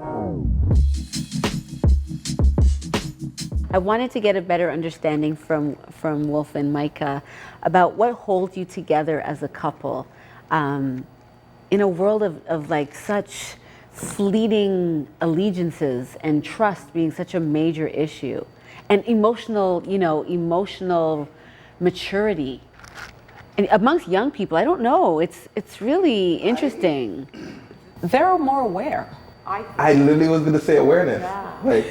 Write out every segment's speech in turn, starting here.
I wanted to get a better understanding from Wolf and Micah about what holds you together as a couple in a world of like such fleeting allegiances and trust being such a major issue, and emotional maturity. And amongst young people, I don't know, it's really interesting. They're more aware. I literally was gonna say awareness. Yeah.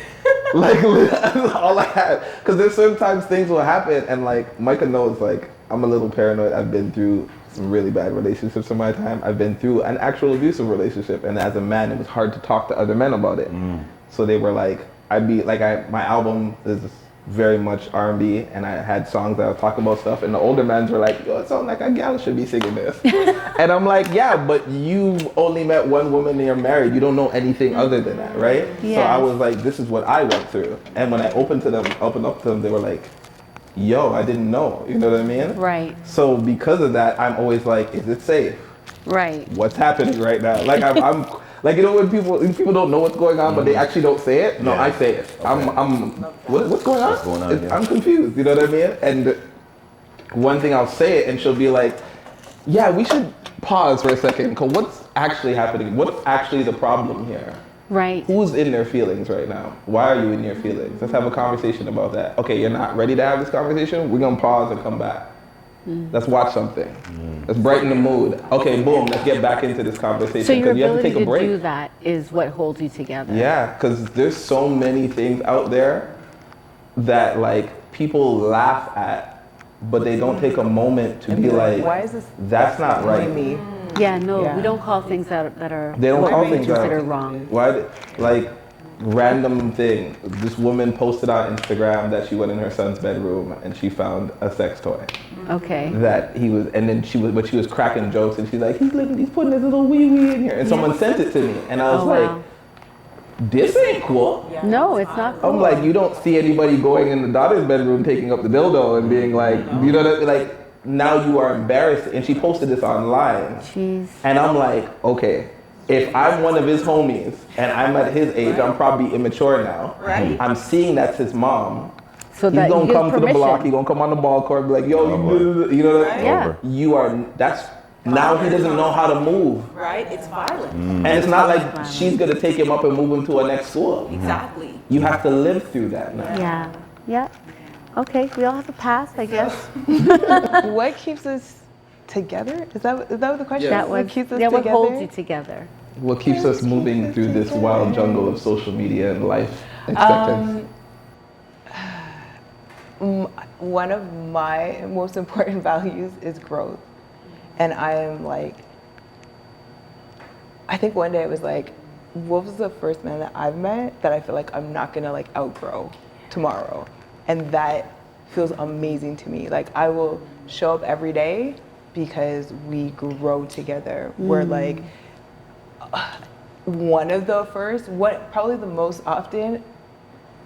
Like all I had. Because there's sometimes things will happen, and like Micah knows, like I'm a little paranoid. I've been through some really bad relationships in my time. I've been through an actual abusive relationship, and as a man, it was hard to talk to other men about it. So they were like, my album is very much R&B, and I had songs that I was talking about stuff, and the older men were like, yo, it sounds like a gal should be singing this. And I'm like, yeah, but you've only met one woman and you're married. You don't know anything other than that, right? Yes. So I was like, this is what I went through. And when I opened up to them, they were like, yo, I didn't know. You know what I mean? Right. So because of that, I'm always like, is it safe? Right. What's happening right now? Like I'm like, you know, when people don't know what's going on, but they actually don't say it. No, I say it. Okay. What's going on? What's going on? Yeah. I'm confused. You know what I mean? And one thing I'll say it, and she'll be like, yeah, we should pause for a second. Cause what's actually happening? What's actually the problem here? Right. Who's in their feelings right now? Why are you in your feelings? Let's have a conversation about that. Okay, you're not ready to have this conversation? We're gonna pause and come back. Let's watch something. Let's brighten the mood. Okay, boom, let's get back into this conversation. So your you have to ability take a break. to do that is what holds you together. Yeah, because there's so many things out there that like people laugh at, but they don't take a moment to be like, why is this? That's not right. Me? Yeah, no, we don't call things that are. They don't call things that are out. wrong. Why? Like random thing. This woman posted on Instagram that she went in her son's bedroom and she found a sex toy. Okay. That he was, and then she was cracking jokes, and she's like, he's putting his little wee wee in here, and someone sent it to me, and I was like, this ain't cool. Yeah. No, it's not cool. I'm like, you don't see anybody going in the daughter's bedroom, taking up the dildo, and being like, you know, like now you are embarrassed, and she posted this online. Jeez. And I'm like, okay. If I'm one of his homies and I'm at his age, I'm probably immature now. Right. I'm seeing that's his mom. So he's gonna come permission. to the block. He's gonna come on the ball court, and be like, "Yo, you know that? Yeah. You are. That's now he doesn't know how to move. Right. It's violent. And it's not like she's gonna take him up and move him to a next school. Exactly. You have to live through that now. Yeah. Yeah. Okay. We all have a past, I guess. What keeps us together? Is that the question? That was, what keeps us yeah, together? what holds you together? What keeps us moving through this wild jungle of social media and life expectancy? One of my most important values is growth. And I am like, I think one day I was like, Wolf is the first man that I've met that I feel like I'm not gonna like outgrow tomorrow. And that feels amazing to me. Like I will show up every day because we grow together. We're like, one of the first, probably the most often,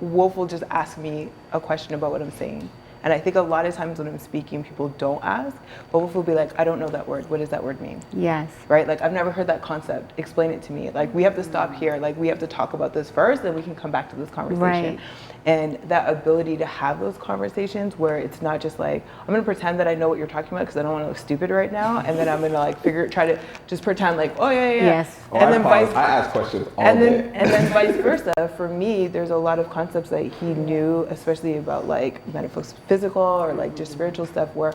Wolf will just ask me a question about what I'm saying. And I think a lot of times when I'm speaking, people don't ask, but Wolf will be like, I don't know that word. What does that word mean? Yes. Right? Like, I've never heard that concept. Explain it to me. Like, we have to stop here. Like, we have to talk about this first, then we can come back to this conversation. Right. And that ability to have those conversations where it's not just like, I'm going to pretend that I know what you're talking about because I don't want to look stupid right now. And then I'm going to like try to just pretend like, oh yeah. Yes. And then I ask questions all day. And then vice versa. For me, there's a lot of concepts that he knew, especially about like metaphysical or like just spiritual stuff, where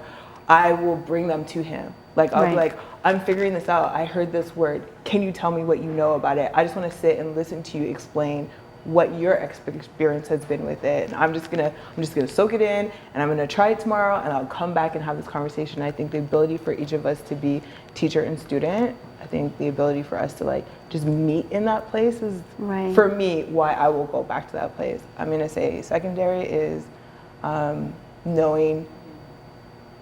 I will bring them to him. Like I'll be like, I'm figuring this out. I heard this word. Can you tell me what you know about it? I just want to sit and listen to you explain what your experience has been with it. And I'm just gonna soak it in, and I'm gonna try it tomorrow, and I'll come back and have this conversation. I think the ability for each of us to be teacher and student, I think the ability for us to like just meet in that place is, for me, why I will go back to that place. I'm gonna say secondary is knowing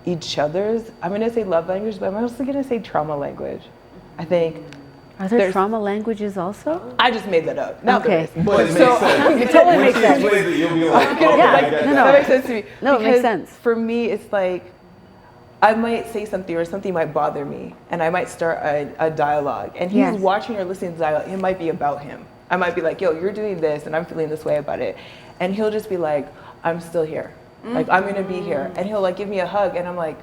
each other's, I'm gonna say love language, but I'm also gonna say trauma language. I think Are there trauma languages also? I just made that up. No, okay. But it makes sense. It totally makes sense. You'll be like, that makes sense to me. No, it makes sense. For me, it's like, I might say something or something might bother me, and I might start a dialogue, and he's watching or listening to the dialogue. It might be about him. I might be like, yo, you're doing this and I'm feeling this way about it. And he'll just be like, I'm still here. Like, I'm gonna be here. And he'll like give me a hug and I'm like,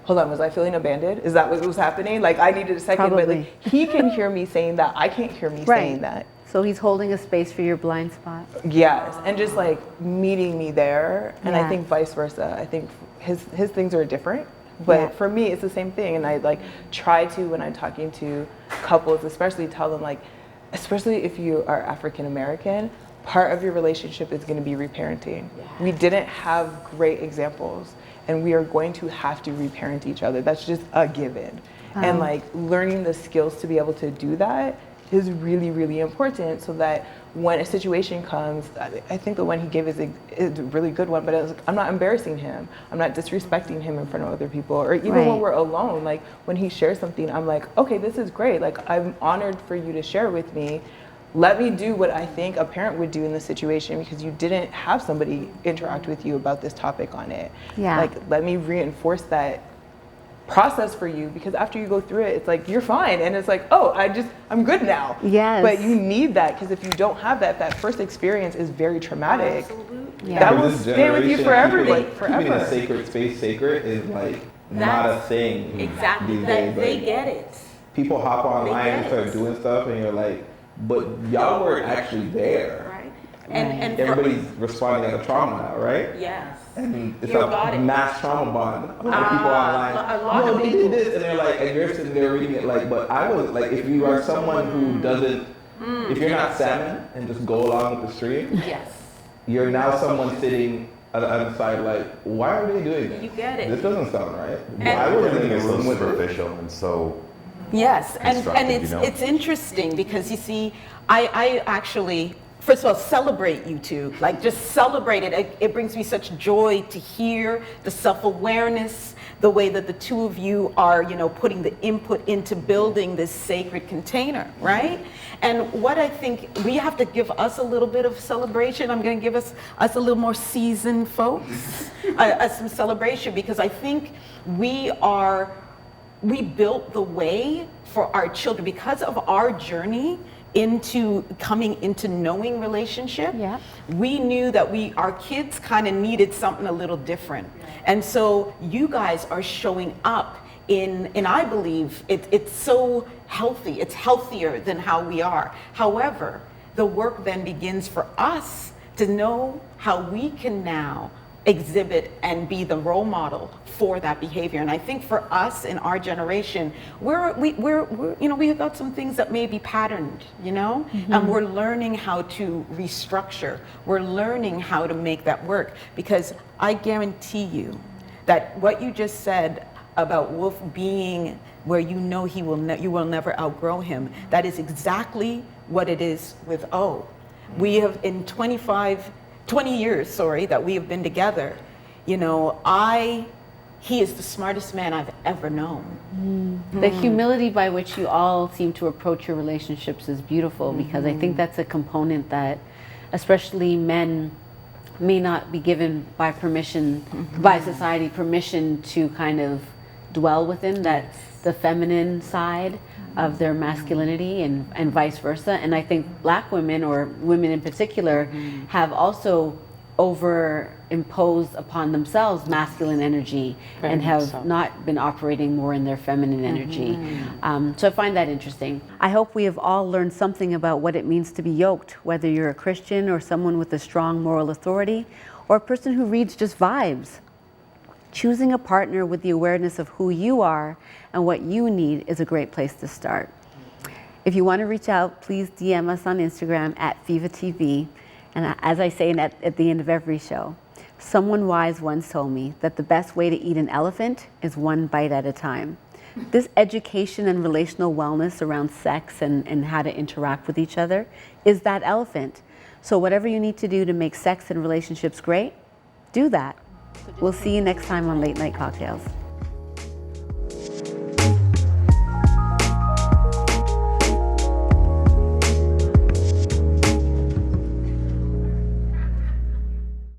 hold on, was I feeling abandoned? Is that what was happening? Like, I needed a second, Probably. but like, he can hear me saying that. I can't hear me saying that. So he's holding a space for your blind spot. Yes, and just like meeting me there. And I think vice versa. I think his things are different, but for me, it's the same thing. And I like try to, when I'm talking to couples, especially tell them like, especially if you are African American, part of your relationship is going to be reparenting. We didn't have great examples, and we are going to have to reparent each other. That's just a given. And like learning the skills to be able to do that is really, really important, so that when a situation comes, I think the one he gave is a really good one, but it was like, I'm not embarrassing him. I'm not disrespecting him in front of other people, or even when we're alone, like when he shares something, I'm like, okay, this is great. Like, I'm honored for you to share with me. Let me do what I think a parent would do in this situation, because you didn't have somebody interact with you about this topic on it. Like, let me reinforce that process for you, because after you go through it, it's like, you're fine. And it's like, oh, I'm good now. But you need that, because if you don't have that, that first experience is very traumatic. That will stay with you forever. Like, forever. Keeping a sacred space sacred is like not a thing. Exactly. These days. They get it. People hop online and start doing stuff, and you're like, but y'all weren't actually there. Right. And everybody's responding to trauma now, right? Yes. And it's You a got it. mass trauma bond. People online, a lot no, of they did this, and they're like, and you're sitting there reading it like, but I was like, if you are someone who doesn't, if you're not salmon and just go along with the stream, you're now someone sitting on the side like, why are they doing this? You get it. This doesn't sound right. And I wasn't in Everything the is so room with it. superficial and so yes, and constructive, it's you know? it's interesting, because you see, I actually, first of all, celebrate you two. Like, just celebrate it. It brings me such joy to hear the self-awareness, the way that the two of you are, you know, putting the input into building this sacred container, right? And what I think, we have to give us a little bit of celebration. I'm going to give us a little more seasoned folks some celebration, because I think we built the way for our children because of our journey into coming into knowing relationship. We knew that our kids kind of needed something a little different. And so you guys are showing up and I believe it's so healthy. It's healthier than how we are. However, the work then begins for us to know how we can now exhibit and be the role model for that behavior. And I think for us in our generation, we're you know, we have got some things that may be patterned, you know, and we're learning how to restructure. We're learning how to make that work, because I guarantee you that what you just said about Wolf being where you know you will never outgrow him, that is exactly what it is with O. We have in 20 years, that we have been together, you know, he is the smartest man I've ever known. The humility by which you all seem to approach your relationships is beautiful, because I think that's a component that especially men may not be given by permission, by society, permission to kind of dwell within, that the feminine side of their masculinity and vice versa. And I think Black women, or women in particular, have also overimposed upon themselves masculine energy and have not been operating more in their feminine energy. So I find that interesting. I hope we have all learned something about what it means to be yoked, whether you're a Christian or someone with a strong moral authority, or a person who reads just vibes. Choosing a partner with the awareness of who you are and what you need is a great place to start. If you want to reach out, please DM us on Instagram at FEVA TV. And as I say at the end of every show, someone wise once told me that the best way to eat an elephant is one bite at a time. This education and relational wellness around sex and how to interact with each other is that elephant. So whatever you need to do to make sex and relationships great, do that. We'll see you next time on Late Night Cocktails.